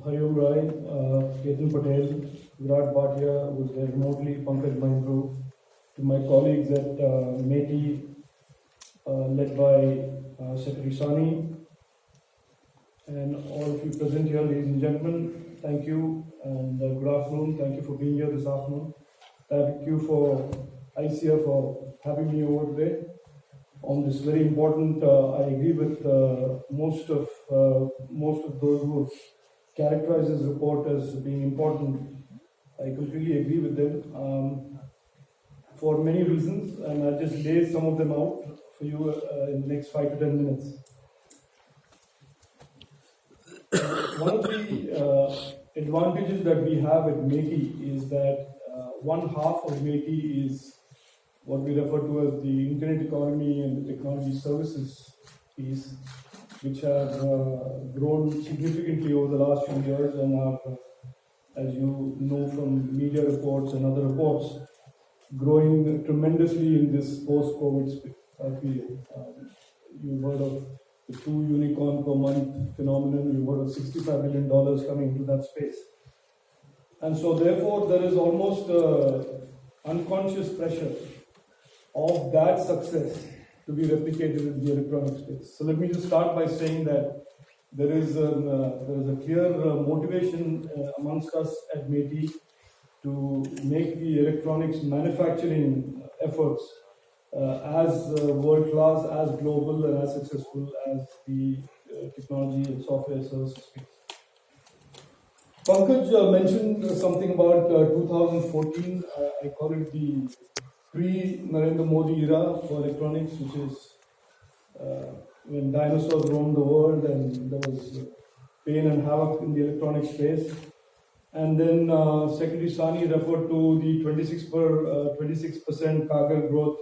Hariom Rai, Ketan Patel, Virat Bhatia, who is there remotely, Pankaj Mahindru, to my colleagues at METI, led by Secretary Sani, and all of you present here, ladies and gentlemen, thank you and good afternoon. Thank you for being here this afternoon. Thank you for ICF for having me over today on this very important. I agree with most of those who characterize this report as being important. I completely agree with them for many reasons, and I'll just lay some of them out for you in the next 5 to 10 minutes. One of the advantages that we have at METI is that one half of METI is what we refer to as the internet economy and the technology services piece, which have grown significantly over the last few years and are, as you know from media reports and other reports, growing tremendously in this post-COVID period. You've heard of the 2 unicorn per month phenomenon. You've heard of $65 billion coming into that space. And so therefore there is almost unconscious pressure of that success to be replicated in the electronic space. So let me just start by saying that there is a clear motivation amongst us at METI to make the electronics manufacturing efforts as world-class, as global, and as successful as the technology and software services space. Pankaj mentioned something about 2014. I call it the pre-Narendra Modi era for electronics, which is when dinosaurs roamed the world and there was pain and havoc in the electronic space. And then Secretary Sani referred to the 26% CAGR growth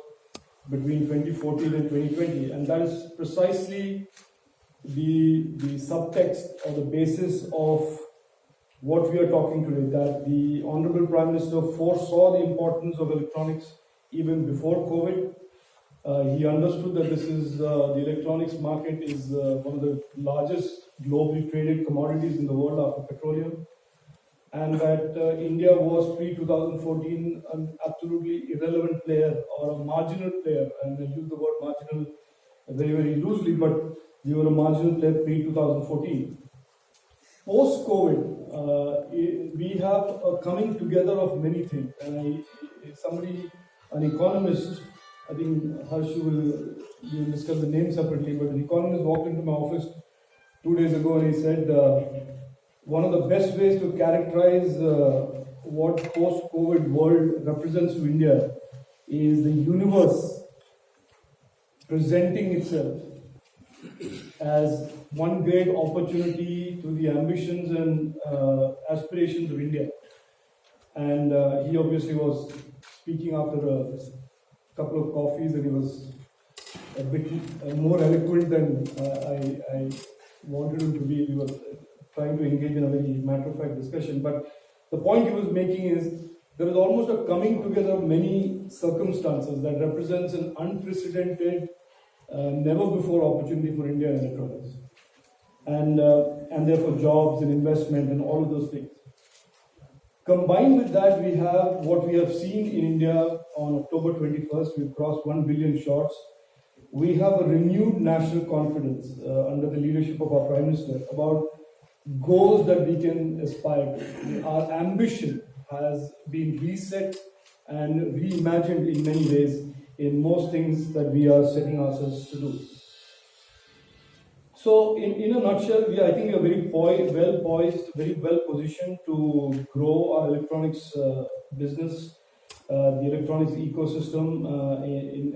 between 2014 and 2020, and that is precisely the subtext or the basis of what we are talking today, that the Honorable Prime Minister foresaw the importance of electronics even before COVID. He understood that this is the electronics market is one of the largest globally traded commodities in the world after petroleum, and that India was pre-2014 an absolutely irrelevant player or a marginal player, and I use the word marginal very, very loosely, but we were a marginal player pre-2014. Post-COVID, we have a coming together of many things, and an economist, I think Harsh will discuss the name separately, but an economist walked into my office 2 days ago and he said, one of the best ways to characterize what post-COVID world represents to India is the universe presenting itself as one great opportunity to the ambitions and aspirations of India. And he obviously was speaking after a couple of coffees, and he was a bit more eloquent than I wanted him to be. We were trying to engage in a very matter-of-fact discussion, but the point he was making is there is almost a coming together of many circumstances that represents an unprecedented, never before opportunity for India in electronics, and therefore jobs and investment and all of those things. Combined with that, we have what we have seen in India on October 21st. We've crossed 1 billion shots. We have a renewed national confidence under the leadership of our Prime Minister about goals that we can aspire to. Our ambition has been reset and reimagined in many ways in most things that we are setting ourselves to do. So in a nutshell, I think we are very well poised, very well positioned to grow our electronics business, the electronics ecosystem,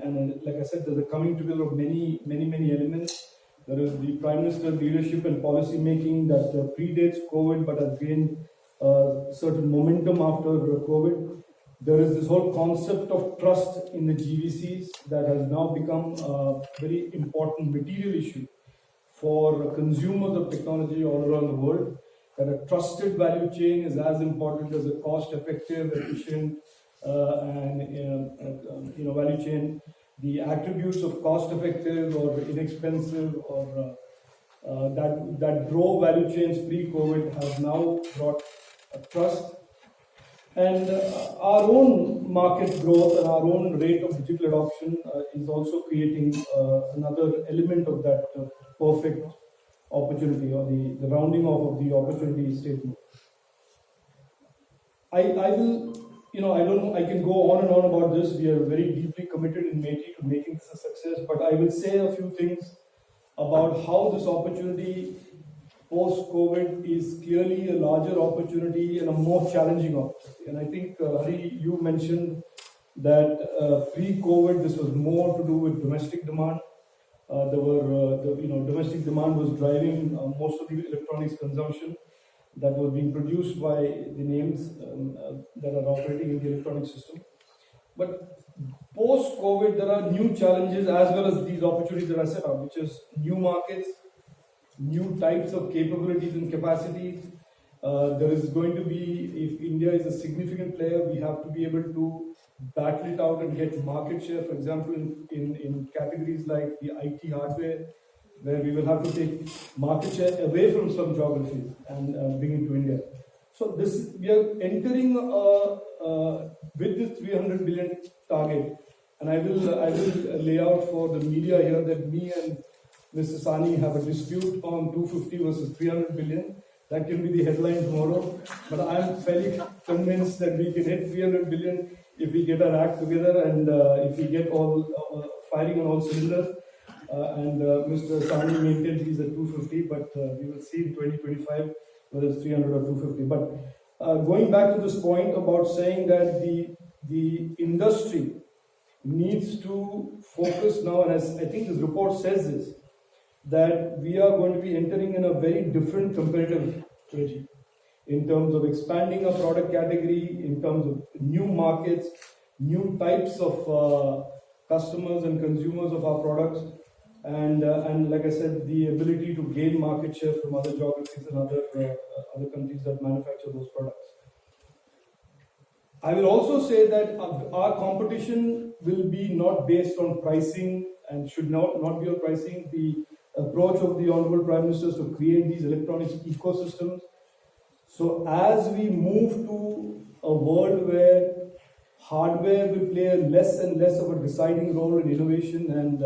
and like I said, there's a coming together of many elements. There is the Prime Minister leadership and policy making that predates COVID but has gained certain momentum after COVID. There is this whole concept of trust in the GVCs that has now become a very important material issue for consumers of technology all around the world. That a trusted value chain is as important as a cost-effective, efficient, value chain. The attributes of cost-effective or inexpensive or that drove value chains pre-COVID has now brought trust. And our own market growth and our own rate of digital adoption is also creating another element of that perfect opportunity, or the rounding off of the opportunity statement. I will, I don't know, I can go on and on about this. We are very deeply committed in MeitY to making this a success, but I will say a few things about how this opportunity post-COVID is clearly a larger opportunity and a more challenging opportunity. And I think, Hari, you mentioned that pre-COVID this was more to do with domestic demand. Domestic demand was driving most of the electronics consumption that was being produced by the names that are operating in the electronic system. But post-COVID, there are new challenges as well as these opportunities that I set up, which is new markets, new types of capabilities and capacities. There is going to be, if India is a significant player, we have to be able to battle it out and get market share, for example, in categories like the IT hardware, where we will have to take market share away from some geographies and bring it to India. So we are entering with this 300 billion target, and I will lay out for the media here that me and Mr. Sani have a dispute on 250 versus 300 billion. That can be the headline tomorrow. But I'm fairly convinced that we can hit 300 billion if we get our act together and if we get all firing on all cylinders. And Mr. Sani maintains he's at 250, but we will see in 2025 whether it's 300 or 250. But going back to this point about saying that the industry needs to focus now, and as I think this report says this, that we are going to be entering in a very different competitive regime in terms of expanding our product category, in terms of new markets, new types of customers and consumers of our products, and like I said, the ability to gain market share from other geographies and other countries that manufacture those products. I will also say that our competition will be not based on pricing and should not be on pricing. The approach of the Honorable Prime Minister is to create these electronics ecosystems. So as we move to a world where hardware will play less and less of a deciding role in innovation, and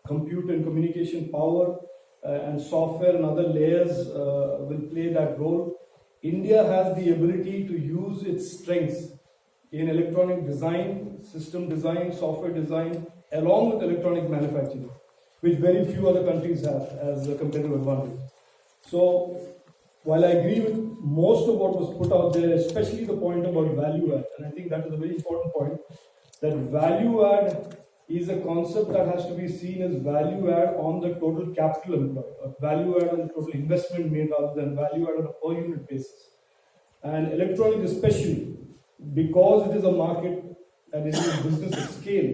compute and communication power and software and other layers will play that role, India has the ability to use its strengths in electronic design, system design, software design, along with electronic manufacturing, which very few other countries have as a competitive advantage. So, while I agree with most of what was put out there, especially the point about value add, and I think that is a very important point, that value add is a concept that has to be seen as value add on the total capital employed, or value add on the total investment made rather than value add on a per unit basis. And electronics especially, because it is a market and it is a business at scale,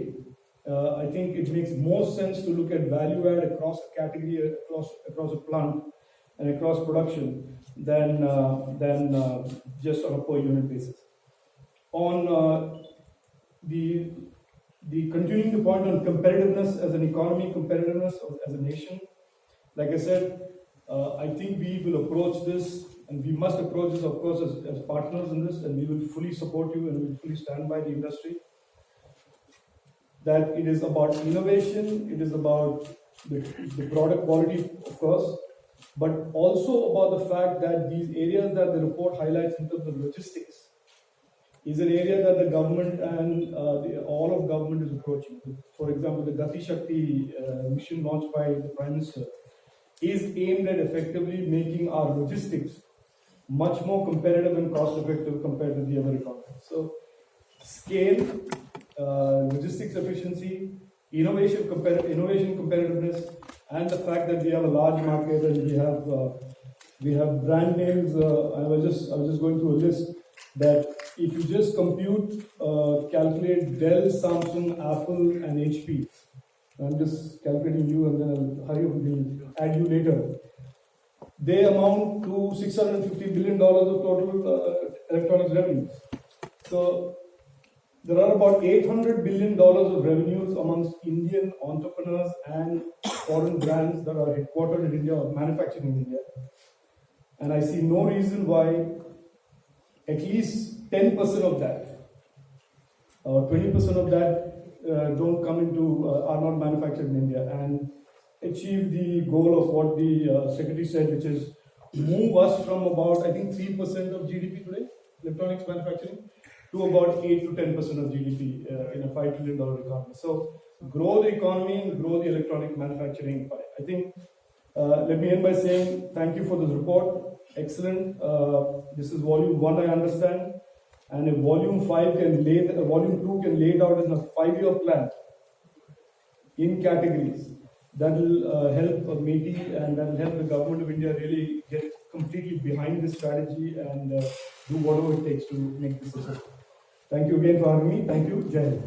I think it makes more sense to look at value add across a category, across a plant and across production than just on a per unit basis. On the continuing the point on competitiveness as an economy, competitiveness as a nation, like I said, I think we will approach this, and we must approach this, of course, as partners in this, and we will fully support you and we will fully stand by the industry. That it is about innovation, it is about the product quality, of course, but also about the fact that these areas that the report highlights in terms of logistics is an area that the government and all of government is approaching. For example, the Gati Shakti mission launched by the Prime Minister is aimed at effectively making our logistics much more competitive and cost effective compared to the other economies. So, scale, logistics efficiency, innovation competitiveness, and the fact that we have a large market and we have brand names. I was just going through a list that if you just calculate Dell, Samsung, Apple, and HP. I'm just calculating you, and then I'll hurry up and add you later. They amount to $650 billion of total electronics revenues. So there are about $800 billion of revenues amongst Indian entrepreneurs and foreign brands that are headquartered in India or manufactured in India. And I see no reason why at least 10% of that, or 20% of that don't come into, are not manufactured in India, and achieve the goal of what the secretary said, which is move us from about, I think, 3% of GDP today, electronics manufacturing, to about 8 to 10% of GDP in a $5 trillion economy. So grow the economy and grow the electronic manufacturing pie. I think, let me end by saying thank you for this report. Excellent. This is volume 1, I understand. And if volume 5 can lay, volume 2 can lay it out in a 5-year plan in categories, that will help MeitY and that will help the government of India really get completely behind this strategy and do whatever it takes to make this successful. Thank you again for having me. Thank you. Jai Hind.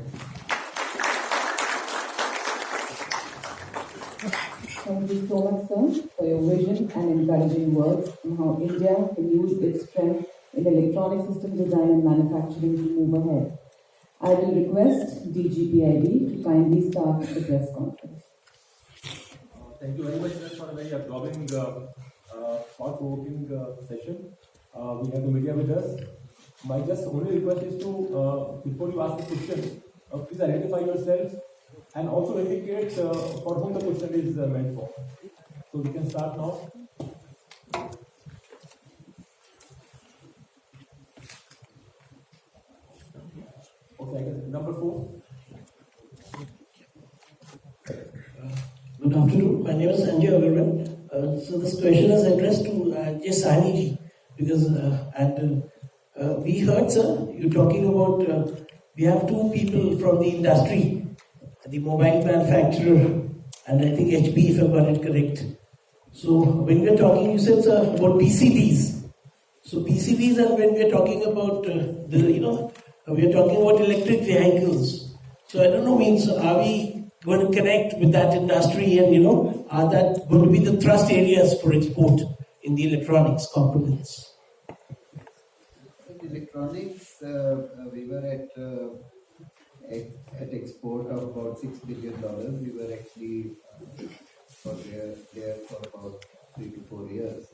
Thank you so much, sir, for your vision and encouraging words on how India can use its strength in electronic system design and manufacturing to move ahead. I will request DGPIB to kindly start the press conference. Thank you very much, sir, for a very absorbing, thought-provoking session. We have the media with us. My just only request is to, before you ask the question, please identify yourself and also indicate for whom the question is meant for. So we can start now. Okay, I guess number 4. Good afternoon. My name is Sanjay Agarwal. So this question is addressed to Sahni ji, because we heard, sir, you talking about we have 2 people from the industry, the mobile manufacturer, and I think HP, if I got it correct. So when we are talking, you said, sir, about PCBs. So PCBs, and when we are talking about we are talking about electric vehicles. So I don't know, means are we going to connect with that industry, and are that going to be the thrust areas for export in the electronics components? In electronics, we were at export of about $6 billion. We were actually there for about 3 to 4 years.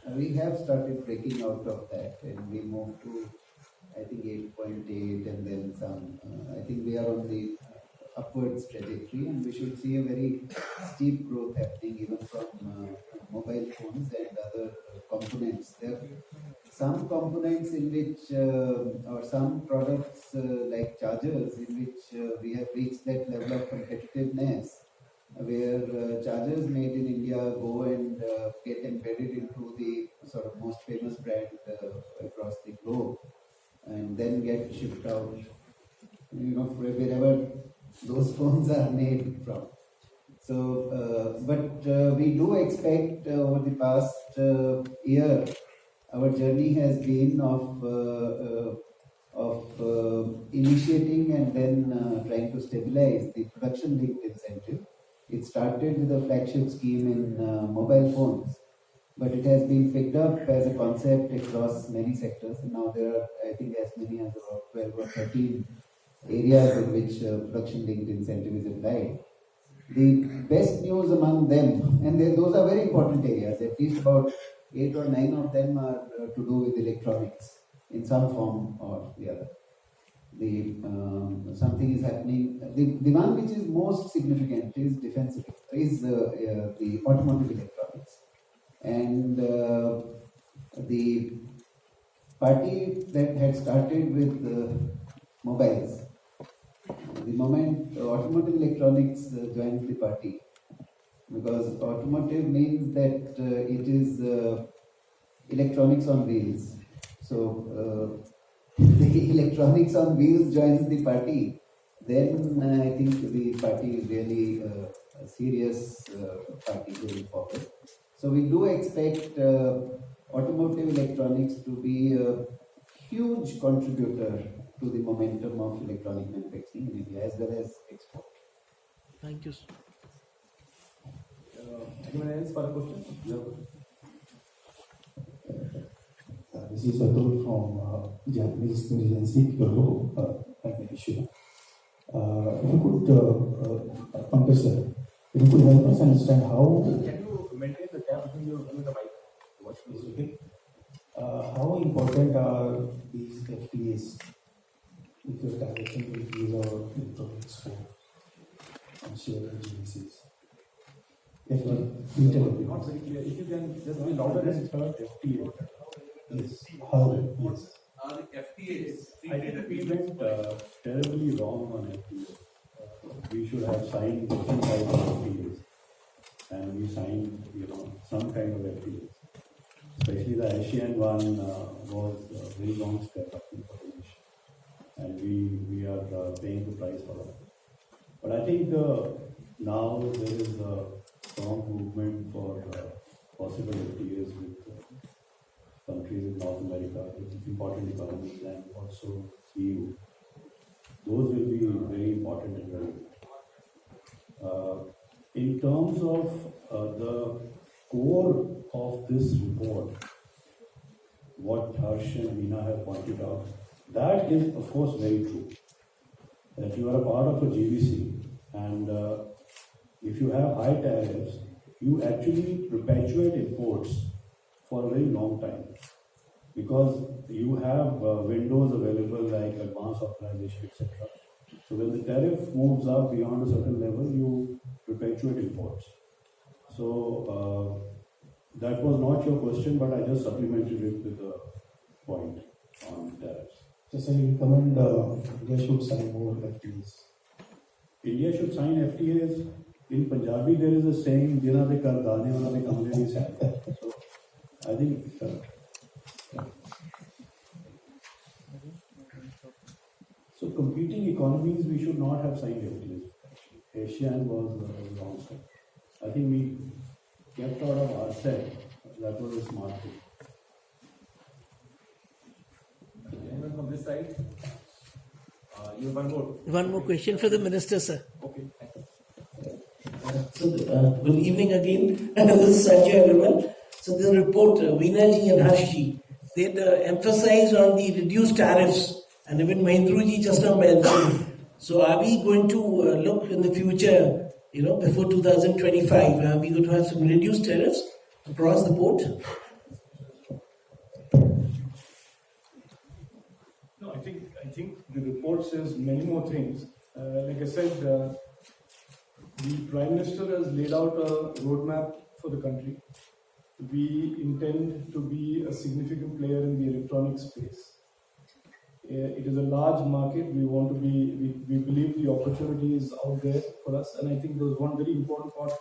We have started breaking out of that, and we moved to, I think, 8.8, and then some. I think we are on the upwards trajectory, and we should see a very steep growth happening even from mobile phones and other components. There are some components in which, or some products like chargers, in which we have reached that level of competitiveness where chargers made in India go and get embedded into the sort of most famous brand across the globe, and then get shipped out, wherever those phones are made from. So, but we do expect over the past year, our journey has been of initiating and then trying to stabilize the production-linked incentive. It started with a flagship scheme in mobile phones, but it has been picked up as a concept across many sectors, and now there are, I think, as many as about 12 or 13 areas in which production-linked incentive is applied. The best news among them, and those are very important areas, at least about 8 or 9 of them are to do with electronics in some form or the other. Something is happening. The one which is most significant is defense, is the automotive electronics. And the party that had started with mobiles, the moment automotive electronics joins the party, because automotive means that it is electronics on wheels. So the electronics on wheels joins the party, then I think the party is really a serious party going forward. So we do expect automotive electronics to be a huge contributor to the momentum of electronic manufacturing in India as well as export. Thank you, sir. Anyone else for a question? This is Atul from Japanese news agency Kyoto. primary issue. If you could, Pankaj sir, if you could help us understand how. Can you maintain the gap between you and the mic? Watch this. Okay. How important are these FTAs if you're targeting to increase our electronics for share GVCs? If not, Not very clear. If you can just be louder and third FTA. yes. How? Yes. The FTAs. I think we went terribly wrong on FTAs. We should have signed different types of FTAs, and we signed, some kind of FTAs. Especially the Asian one was a very long step up in population, and we are paying the price for that. But I think now there is a strong movement for possible FTAs with countries in North America, with important economies, and also EU. Those will be very important and very good. In terms of the core of this report, what Harsh and Meena have pointed out, that is of course very true. That you are a part of a GVC, and if you have high tariffs, you actually perpetuate imports for a very long time, because you have windows available like advance authorization, etc. So when the tariff moves up beyond a certain level, you perpetuate imports. So that was not your question, but I just supplemented it with a point on tariffs. Just say you recommend India should sign more FTAs. India should sign FTAs. In Punjabi, there is a saying, "Jina de kar dane, ona de kamle nahi sahte." So I think. So competing economies, we should not have signed FTAs. ASEAN was the wrong step. I think we kept out of RCEP. That was a smart thing. Anyone from this side? You have one more. One more question for the minister, sir. Okay. Thank you. So, good evening again. This is Sanjay Agarwal. So, the report, Veena ji and Harsh ji, they emphasized on the reduced tariffs, and even Mahindra ji just now mentioned. So, are we going to look in the future, before 2025, are we going to have some reduced tariffs across the board? No, I think the report says many more things. Like I said, the Prime Minister has laid out a roadmap for the country. We intend to be a significant player in the electronic space. It is a large market. We believe the opportunity is out there for us, and I think there was one very important part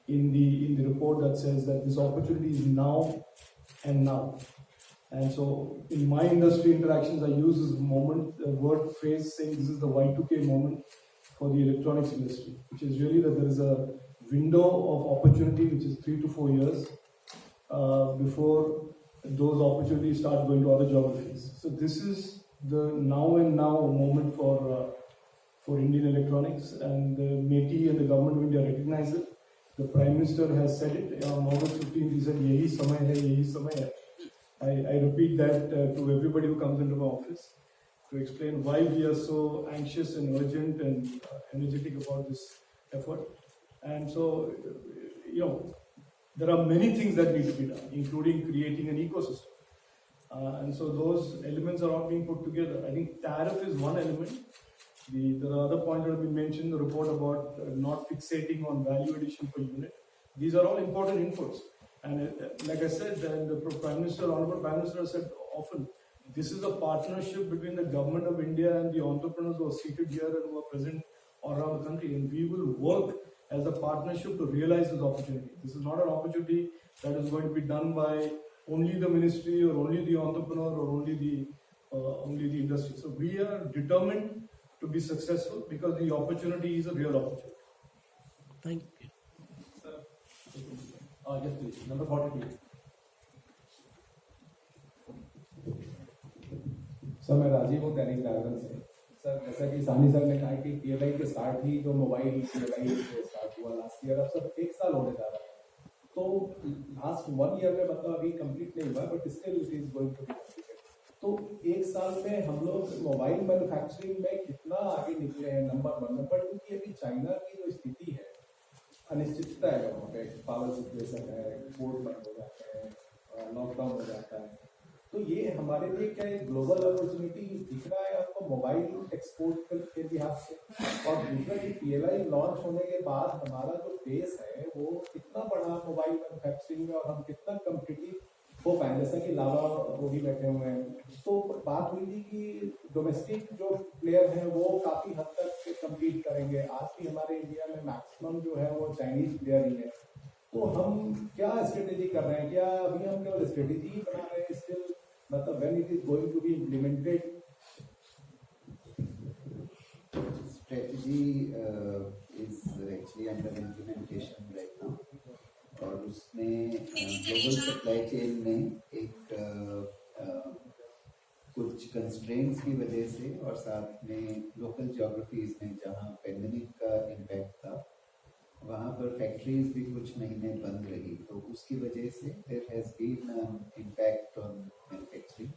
in the report that says that this opportunity is now and now. And so, in my industry interactions, I use this phrase saying this is the Y2K moment for the electronics industry, which is really that there is a window of opportunity which is 3 to 4 years before those opportunities start going to other geographies. So this is the now and now moment for Indian electronics, and the MeitY and the government of India recognize it. The Prime Minister has said it on August 15th. He said, "Yehi samay hai, yehi samay hai." I repeat that to everybody who comes into my office to explain why we are so anxious and urgent and energetic about this effort. And so, there are many things that need to be done, including creating an ecosystem. And so those elements are all being put together. I think tariff is one element. There are other points that have been mentioned in the report about not fixating on value addition per unit. These are all important inputs. And like I said, the Honorable Prime Minister has said often, this is a partnership between the government of India and the entrepreneurs who are seated here and who are present all around the country. And we will work as a partnership to realize this opportunity. This is not an opportunity that is going to be done by only the ministry or only the entrepreneur or only the industry. So we are determined to be successful because the opportunity is a real opportunity. Thank you. Yes, please. Number 42. Sir मैं राजीव हूँ दैनिक जागरण से। Sir जैसा कि सानी sir ने कहा कि PLI के स्टार्ट ही जो मोबाइल PLI से स्टार्ट हुआ लास्ट ईयर, अब सर 1 साल होने जा रहा है। तो लास्ट 1 ईयर में मतलब अभी कंप्लीट नहीं हुआ, but still it is going to be completed. तो एक साल में हम लोग मोबाइल मैन्युफैक्चरिंग में कितना आगे निकले हैं, नंबर 1। नंबर 2 की अभी चाइना की जो स्थिति है, अनिश्चितता है वहाँ पे, पावर सिचुएशन है, पोर्ट बंद हो जाते हैं, लॉकडाउन हो जाता है। तो ये हमारे लिए क्या एक ग्लोबल अपॉर्चुनिटी दिख रहा है आपको मोबाइल एक्सपोर्ट के लिहाज से। और दूसरा कि PLI लॉन्च होने के बाद हमारा जो बेस है वो कितना बढ़ा मोबाइल मैन्युफैक्चरिंग में, और हम कितना कम्पिटिटिव हो पाए। जैसा कि लावा वो भी बैठे हुए हैं, तो बात हुई थी कि डोमेस्टिक जो प्लेयर हैं वो काफ़ी हद तक कम्पीट करेंगे। आज भी हमारे इंडिया में मैक्सिमम जो है वो चाइनीज प्लेयर ही है। तो हम क्या स्ट्रेटेजी कर रहे हैं? क्या अभी हम केवल स्ट्रेटेजी ही बना रहे हैं स्टिल, मतलब when it is going to be implemented? Strategy is actually under implementation right now. और उसमें ग्लोबल सप्लाई चेन में एक कुछ कंस्ट्रेंट्स की वजह से और साथ में लोकल ज्योग्राफीज में जहाँ पेंडेमिक का इम्पैक्ट था वहाँ पर फैक्ट्रीज भी कुछ महीने बंद रही, तो उसकी वजह से there has been impact on manufacturing.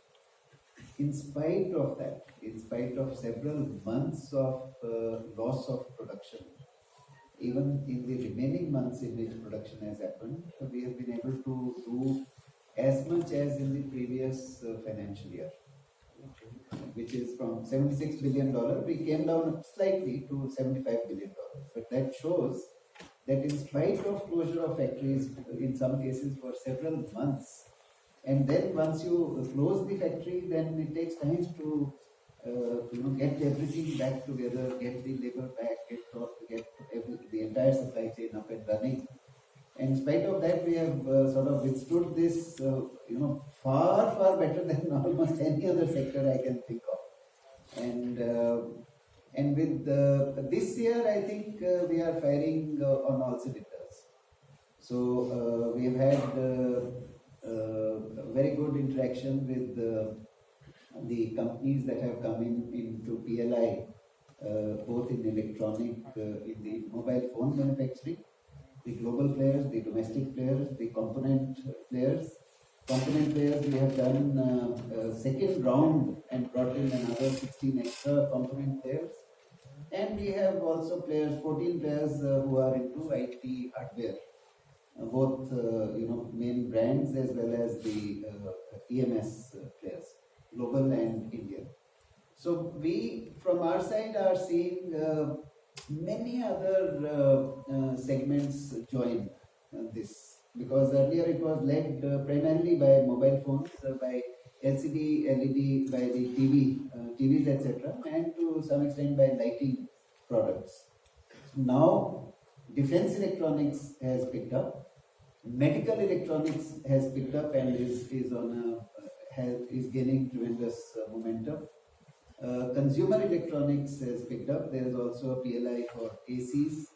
In spite of that, in spite of several months of loss of production, even in the remaining months in which production has happened, we have been able to do as much as in the previous financial year, which is from $76 billion, we came down slightly to $75 billion. But that shows that in spite of closure of factories, in some cases for several months, and then once you close the factory, then it takes time to get everything back together, get the labor back, get the entire supply chain up and running. And in spite of that, we have sort of withstood this, far better than almost any other sector I can think of. And with this year, I think we are firing on all cylinders. So we have had very good interaction with the companies that have come into PLI, both in electronic, in the mobile phone manufacturing, the global players, the domestic players, the component players. Component players, we have done a second round and brought in another 16 extra component players. And we have also players, 14 players who are into IT hardware. Both main brands as well as the EMS players, global and Indian. So we from our side are seeing many other segments join this, because earlier it was led primarily by mobile phones, by LCD, LED, by the TVs, etc., and to some extent by lighting products. Now defense electronics has picked up. Medical electronics has picked up and is gaining tremendous momentum. Consumer electronics has picked up. There is also a PLI for ACs.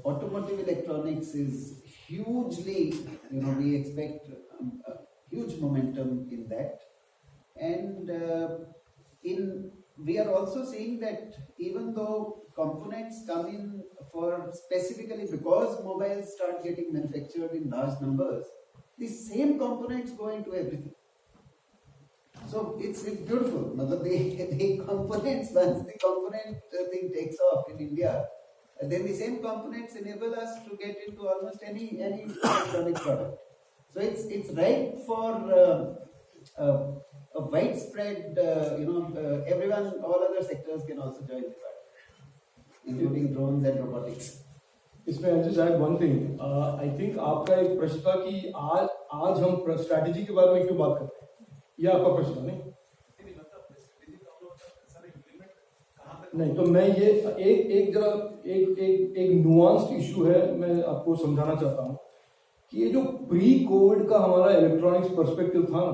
Automotive electronics is hugely, we expect a huge momentum in that. And we are also seeing that even though components come in for specifically because mobiles start getting manufactured in large numbers, the same components go into everything. So it's beautiful. The components, once the component thing takes off in India, then the same components enable us to get into almost any electronic product. So it's right for a widespread, everyone, all other sectors can also join the party, including drones and robotics. इसमें I'll just add one thing. I think आपका एक प्रश्न था कि आज हम strategy के बारे में क्यों बात करते हैं, ये आपका प्रश्न नहीं? नहीं, तो मैं ये एक नुआंस्ड इशू है, मैं आपको समझाना चाहता हूँ कि ये जो प्री कोविड का हमारा इलेक्ट्रॉनिक्स पर्सपेक्टिव था ना,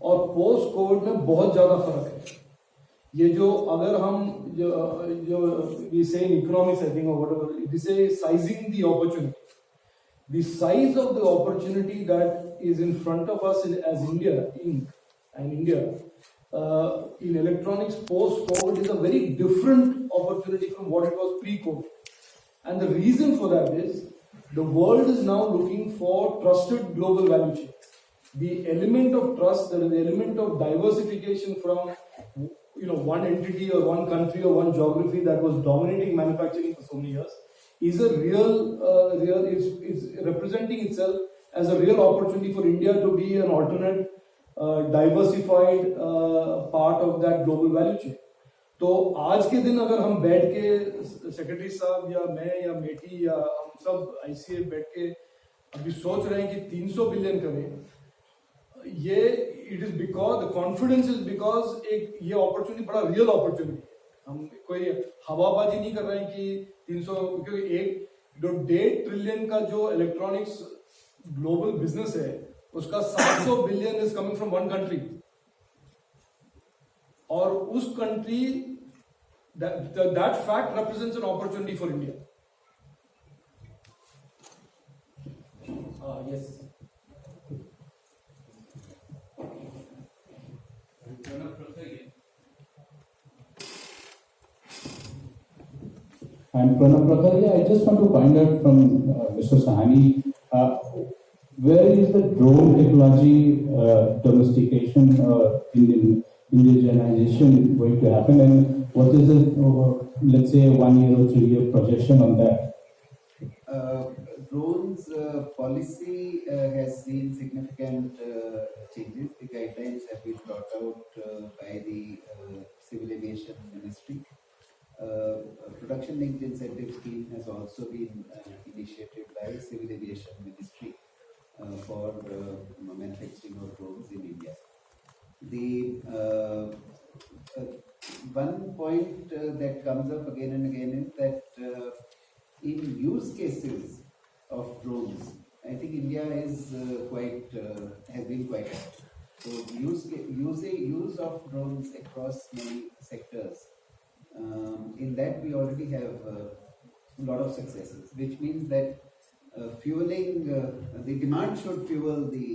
और पोस्ट कोविड में बहुत ज्यादा फर्क है. ये जो अगर हम जो we say in economics, I think, or whatever, we say sizing the opportunity. The size of the opportunity that is in front of us as India, in electronics post-COVID is a very different opportunity from what it was pre-COVID. And the reason for that is the world is now looking for trusted global value chains. the element of trust, there is the element of diversification from one entity or one country or one geography that was dominating manufacturing for so many years is a is representing itself as a real opportunity for India to be an alternate, diversified part of that global value chain. तो आज के दिन अगर हम बैठ के secretary साहब या मैं या मेटी या हम सब आईसीए बैठ के अभी सोच रहे हैं कि 300 बिलियन करें, ये it is because the confidence is because एक ये अपॉर्चुनिटी बड़ा रियल अपॉर्चुनिटी है. हम कोई हवाबाजी नहीं कर रहे हैं कि 300, क्योंकि एक जो 1.5 ट्रिलियन का जो इलेक्ट्रॉनिक्स ग्लोबल बिजनेस है उसका 700 billion is coming from one country, और उस country that fact represents an opportunity for India. Yes. And Pranab Prakaria, I just want to find out from Mr. Sahani, where is the drone technology domestication, indigenization going to happen, and what is the, let's say, 1 year or 3 year projection on that? Drones policy has seen significant changes. The guidelines have been brought out by the Civil Aviation Ministry. Production linked incentive scheme has also been initiated by Civil Aviation Ministry for manufacturing of drones in India. The one point that comes up again and again is that in use cases of drones, I think India is has been quite active. So use of drones across many sectors. In that we already have a lot of successes, which means that fueling the demand should fuel the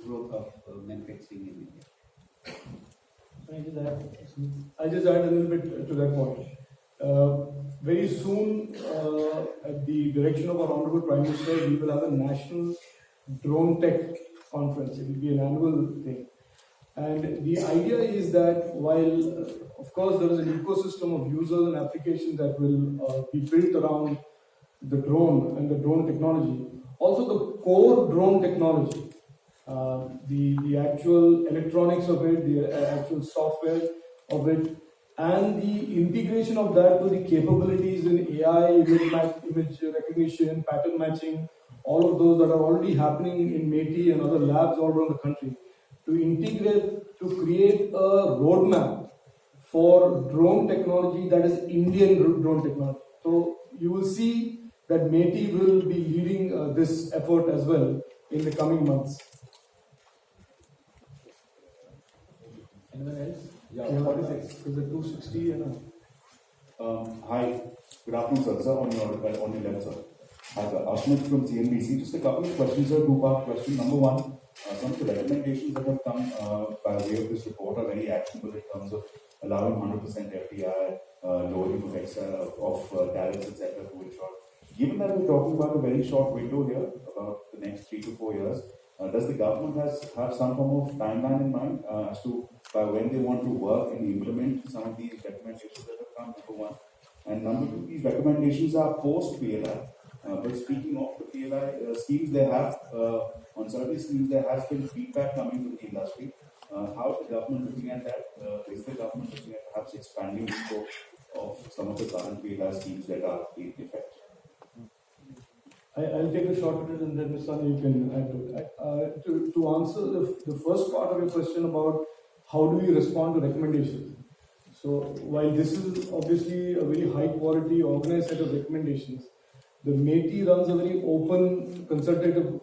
growth of manufacturing in India. I just add a little bit to that point. Very soon, at the direction of our Honorable Prime Minister, we will have a national drone tech conference. It will be an annual thing. And the idea is that while, of course, there is an ecosystem of users and applications that will be built around the drone and the drone technology, also the core drone technology, the actual electronics of it, the actual software of it, and the integration of that to the capabilities in AI, image recognition, pattern matching, all of those that are already happening in METI and other labs all around the country, to integrate, to create a roadmap for drone technology that is Indian drone technology. So you will see that METI will be leading this effort as well in the coming months. Anyone else? Yeah, 46. Is it 260? Hi, good afternoon, sir. On your left, sir. Hi, sir. Ashmit from CNBC. Just a couple of questions, sir. Two-part question. Number one, some of the recommendations that have come by way of this report are very actionable in terms of allowing 100% FDI, lowering of tariffs, etc. to ensure. Given that we're talking about a very short window here, about the next 3 to 4 years, does the government have some form of timeline in mind as to by when they want to work and implement some of these recommendations that have come, number one? And number two, these recommendations are post-PLI. But speaking of the PLI schemes, they have, on certain schemes, there has been feedback coming from the industry. How is the government looking at that? Is the government looking at perhaps expanding the scope of some of the current PLI schemes that are in effect? I'll take a shot at it and then Mr. Sani, you can add to it. To answer the first part of your question about how do we respond to recommendations. So while this is obviously a very high quality organized set of recommendations, the METI runs a very open consultative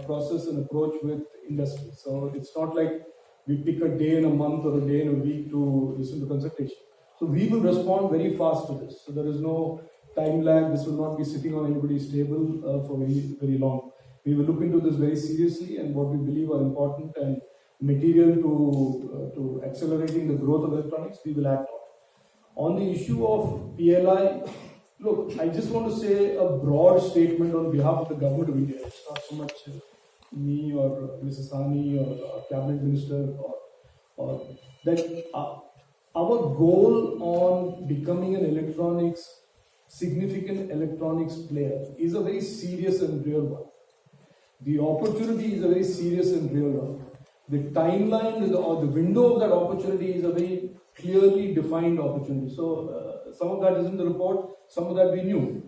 process and approach with industry. So it's not like we pick a day in a month or a day in a week to listen to consultation. So we will respond very fast to this. So there is no time lag. This will not be sitting on anybody's table for very, very long. We will look into this very seriously, and what we believe are important and material to accelerating the growth of electronics, we will act on. On the issue of PLI, look, I just want to say a broad statement on behalf of the government of India. It's not so much me or Mrs. Sani or cabinet minister or that our goal on becoming an significant electronics player is a very serious and real one. The opportunity is a very serious and real one. The timeline or the window of that opportunity is a very clearly defined opportunity. So some of that is in the report, some of that we knew.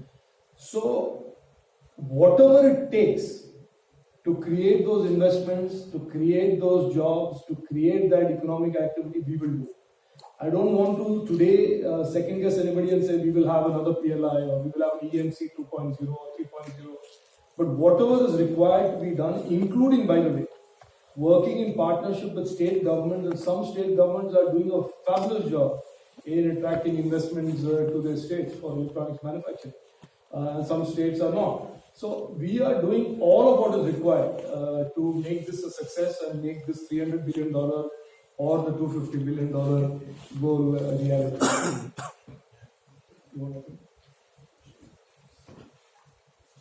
So whatever it takes to create those investments, to create those jobs, to create that economic activity, we will do. I don't want to today second guess anybody and say we will have another PLI or we will have an EMC 2.0 or 3.0. But whatever is required to be done, including, by the way, working in partnership with state governments, and some state governments are doing a fabulous job in attracting investments to their states for electronics manufacturing. And some states are not. So we are doing all of what is required to make this a success and make this $300 billion or the $250 billion goal reality.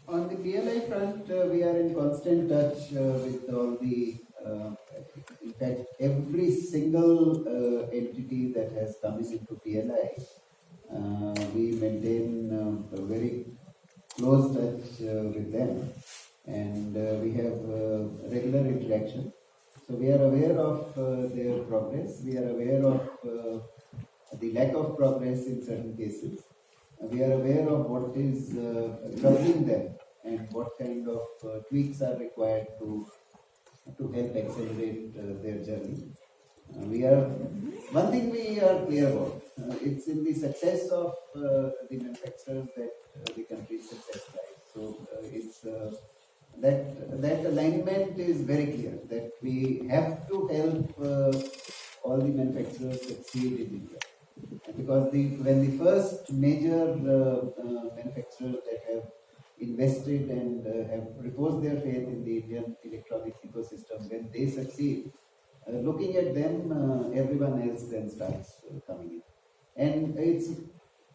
On the PLI front, we are in constant touch with all the, in fact, every single entity that has come into PLI. We maintain a very close touch with them, and we have regular interaction. So we are aware of their progress. We are aware of the lack of progress in certain cases. We are aware of what is troubling them and what kind of tweaks are required to help accelerate their journey. One thing we are clear about, it's in the success of the manufacturers that the country's success lies. So it's that alignment is very clear, that we have to help all the manufacturers succeed in India. Because when the first major manufacturers that have invested and have reposed their faith in the Indian electronics ecosystem, when they succeed, looking at them, everyone else then starts coming in. And it's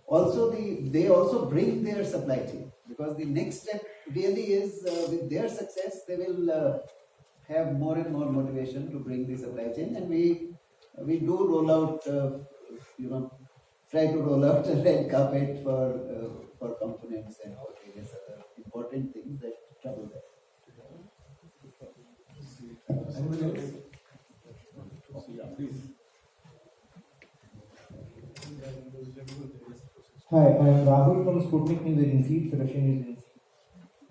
also they also bring their supply chain, because the next step really is with their success, they will have more and more motivation to bring the supply chain, and we do roll out, try to roll out a red carpet for components and for various other important things that trouble them. Anybody else? Yeah, please. Hi, I am Rahul from Sputnik News Agency, it's a Russian news agency.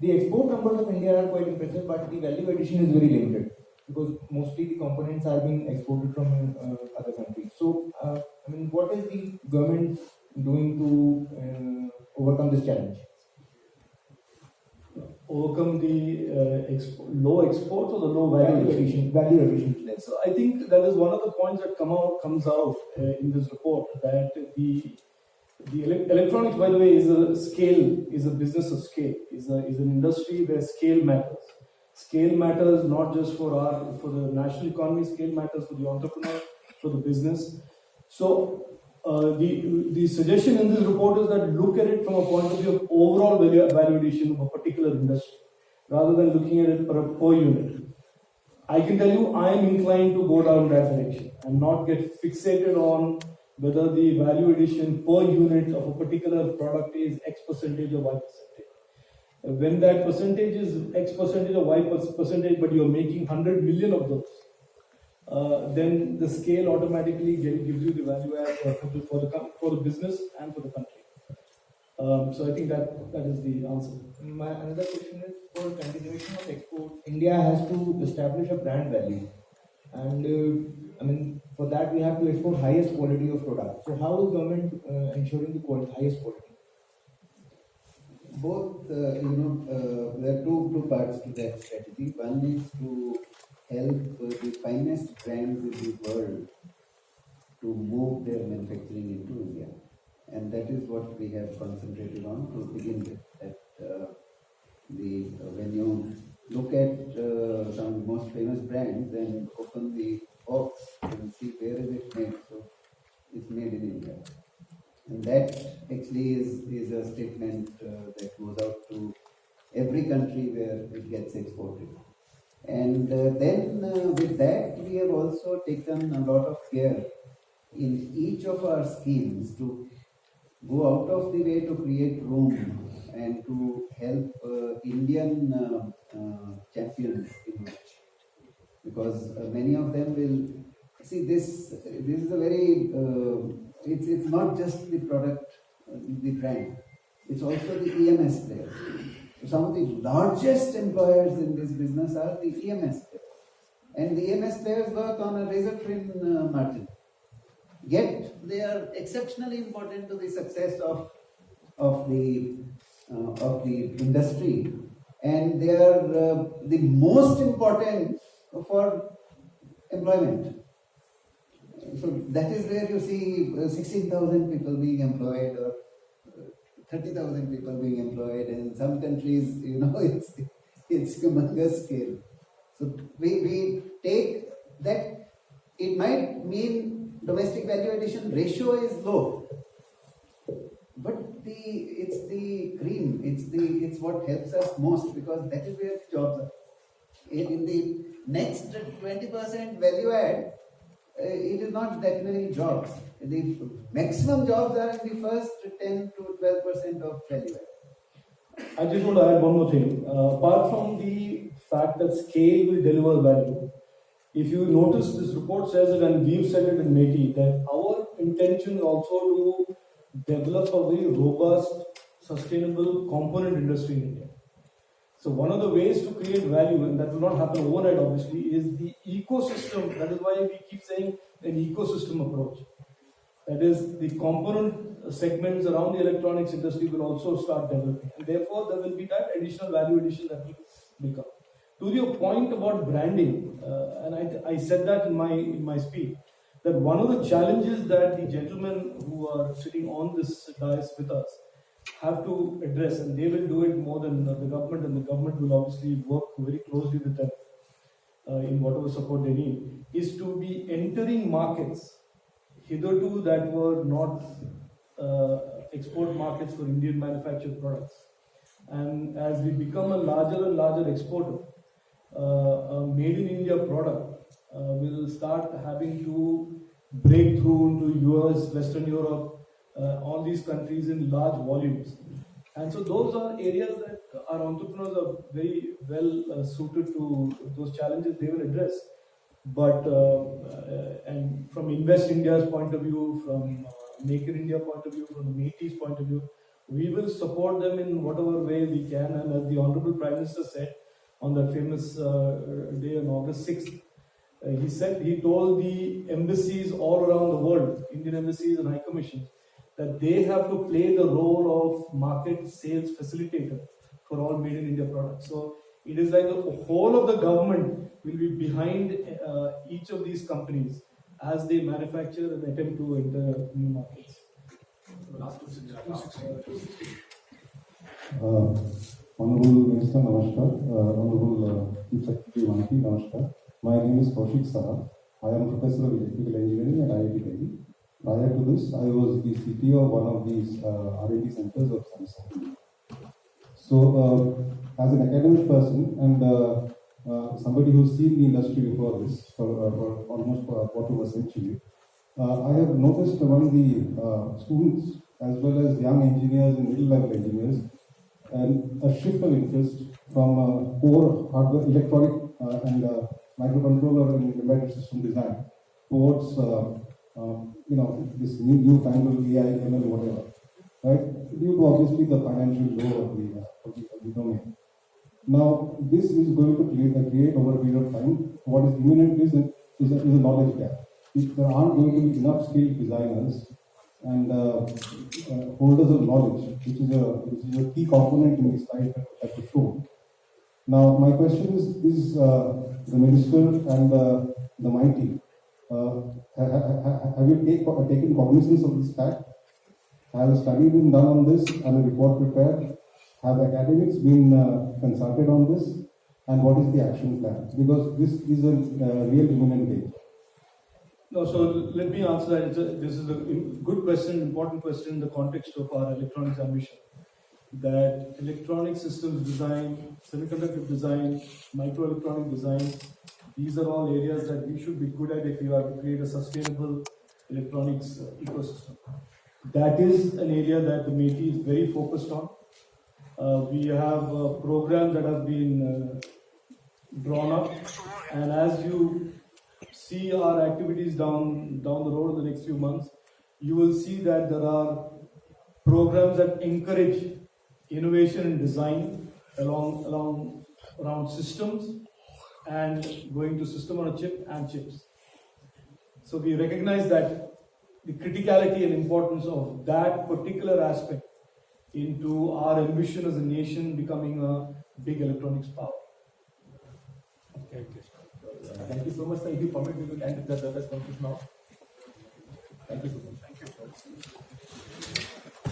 The export numbers of India are quite impressive, but the value addition is very limited because mostly the components are being exported from other countries. So, what is the government doing to overcome this challenge? Overcome the low exports or the low value addition? Value addition. So I think that is one of the points that comes out in this report, that the electronics, by the way, is a business of scale, is an industry where scale matters. Scale matters not just for the national economy, scale matters for the entrepreneur, for the business. So the suggestion in this report is that look at it from a point of view of overall value addition of a particular industry, rather than looking at it per unit. I can tell you I am inclined to go down that direction and not get fixated on whether the value addition per unit of a particular product is X percentage or Y percentage. When that percentage is X percentage or Y percentage, but you are making 100 million of those, then the scale automatically gives you the value add for the business and for the country. So I think that is the answer. My another question is, for continuation of export, India has to establish a brand value, and for that we have to export highest quality of products. So how is government ensuring the highest quality? Both, there are two parts to that strategy. One is to help the finest brands in the world to move their manufacturing into India. And that is what we have concentrated on to begin with. When you look at some of the most famous brands and open the box and see where is it made, so it's made in India. And that actually is a statement that goes out to every country where it gets exported. And then with that, we have also taken a lot of care in each of our schemes to go out of the way to create room and to help Indian champions emerge. Because many of them will see this. This is a very. It's not just the product, the brand. It's also the EMS players. Some of the largest employers in this business are the EMS players, and the EMS players work on a razor-thin margin. Yet they are exceptionally important to the success of the industry, and they are the most important for employment. So that is where you see 16,000 people being employed or 30,000 people being employed. And in some countries, it's humongous scale. So we take that. It might mean domestic value addition ratio is low, but it's the cream. It's what helps us most, because that is where the jobs are. In the next 20% value add, it is not that many jobs. The maximum jobs are in the first 10 to 12% of value add. I just want to add one more thing. Apart from the fact that scale will deliver value, if you notice, this report says it, and we've said it in METI, that our intention is also to develop a very robust, sustainable component industry in India. So one of the ways to create value, and that will not happen overnight obviously, is the ecosystem. That is why we keep saying an ecosystem approach. That is, the component segments around the electronics industry will also start developing, and therefore there will be that additional value addition that will become. To your point about branding, and I said that in my speech, that one of the challenges that the gentlemen who are sitting on this dais with us have to address, and they will do it more than the government, and the government will obviously work very closely with them in whatever support they need, is to be entering markets hitherto that were not export markets for Indian manufactured products. And as we become a larger and larger exporter, a made in India product will start having to break through into US, Western Europe, all these countries in large volumes. And so those are areas that our entrepreneurs are very well suited to. Those challenges they will address. But and from Invest India's point of view, from Make in India point of view, from the METI's point of view, we will support them in whatever way we can. And as the Honorable Prime Minister said on that famous day on August 6th, he told the embassies all around the world, Indian embassies and high commissions, that they have to play the role of market sales facilitator for all made in India products. So it is like the whole of the government will be behind each of these companies as they manufacture and attempt to enter new markets. Honorable Minister, Namaskar. Honorable Chief Secretary Vanti, Namaskar. My name is Kaushik Saha. I am Professor of Electrical Engineering at IIT Delhi. Prior to this, I was the CTO of one of these R&D centers of Samsung. So, as an academic person and somebody who's seen the industry before this for almost a quarter of a century, I have noticed among the students as well as young engineers and middle-level engineers and a shift of interest from core hardware, electronic and microcontroller and embedded system design towards this newfangled AI, ML, whatever, right? Due to obviously the financial growth of the domain. Now, this is going to create over a period of time. What is imminent is a knowledge gap. If there aren't going to be enough skilled designers and holders of knowledge, which is a key component in this slide that we showed. Now, my question is the minister and the mighty, have you taken cognizance of this fact? Has a study been done on this and a report prepared? Have academics been consulted on this? And what is the action plan? Because this is a real imminent danger. No, so let me answer that. This is a good question, important question in the context of our electronics ambition. that electronic systems design, semiconductor design, microelectronic design, these are all areas that we should be good at if we are to create a sustainable electronics ecosystem. That is an area that the MeitY is very focused on. We have programs that have been drawn up, and as you see our activities down the road in the next few months, you will see that there are programs that encourage innovation and design around systems and going to system on a chip and chips. So we recognize that the criticality and importance of that particular aspect into our ambition as a nation becoming a big electronics power. Thank you so much, sir. If you permit, we will end the press conference now. Thank you so much. Thank you.